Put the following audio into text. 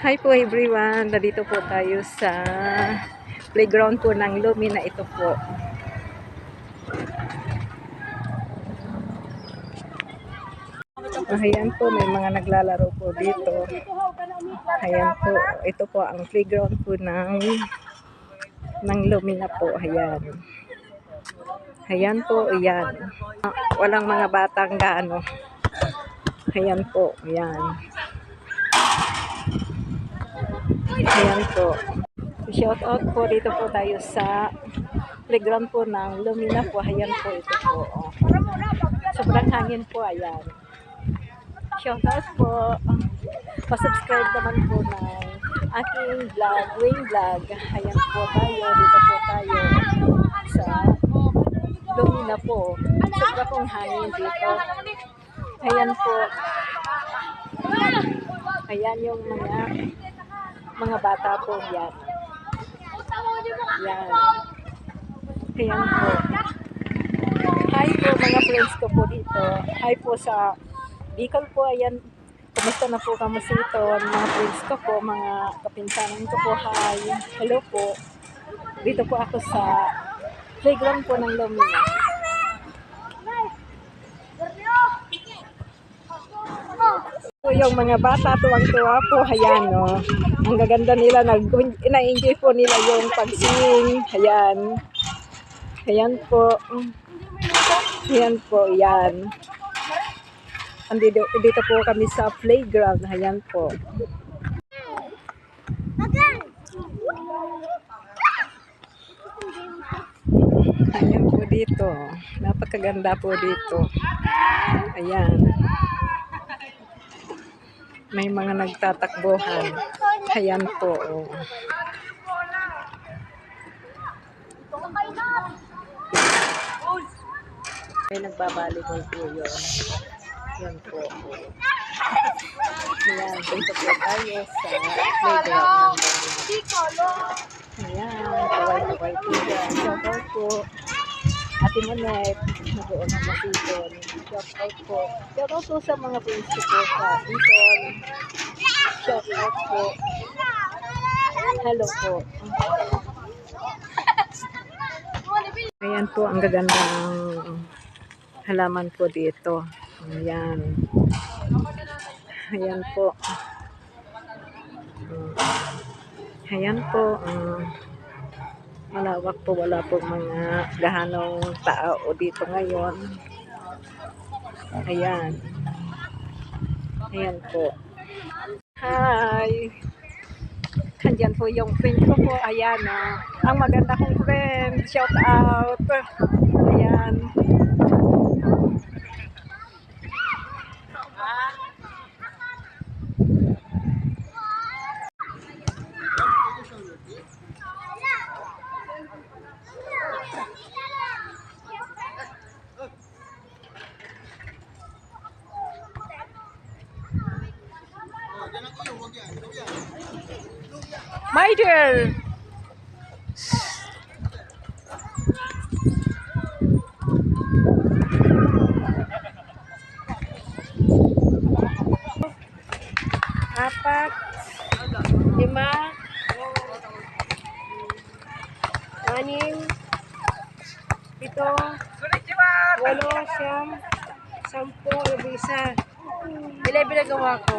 Hi po everyone, nandito po tayo sa playground po ng Lumina. Ito po. Ayan po, may mga naglalaro po dito. Ayan po, ito po ang playground po ng Lumina po. Ayan. Ayan po, ayan. Walang mga batang gaano. Ayan po, ayan. Ayan po. Shout out po, dito po tayo sa playground po ng Lumina po. Ayan po, ito po. Oh. Sobrang hangin po, ayan. Shout out po. Pa-subscribe naman po ng aking vlog, Wayne Vlog. Ayan po tayo, dito po tayo sa Lumina po. Sobra pong hangin dito. Ayan po. Ayan yung mga bata po yan. Yan. Ayan po. Hi po mga friends ko po dito. Hi po sa Bicol po. Ayan. Kumusta na po kamusito? Mga friends ko po, mga kapinsanan ko po. Hi. Hello po. Dito po ako sa playground po ng Lumina. Po yung mga bata, tuwang-tuwa po, ayan o. Ang gaganda nila, na-enjoy po nila yung pag-sing. Ayan. Ayan po. Ayan po, ayan. Dito po kami sa playground. Ayan po. Ayan po dito. Napakaganda po dito. Ayan. May mga nagtatakbuhan. Ayan po. Oh. May nagbabalibol po yun. Ayan po. Ayan. Dito po tayo sa playground ng Lumina. Ayan. Kaway-kaway po yan. Shout out po. Ate Monet. Nabuo ng masiton. Shout out po. Shout out po sa mga friends ko po sa Bicol. Shout out po. Hello po. Ayan po ang gagandang halaman po dito. Ayan. Ayan po. Ayan po. Malawak po. Wala po mga gahanong tao dito ngayon. Ayan. Ayan po. Hi! Andyan po yung friend ko po. Ayan o. Ang maganda kong friend. Shout out. Ayan. My dear. Apat, 5, 6, 7, 8, 9, 10, 11 na gawa ko.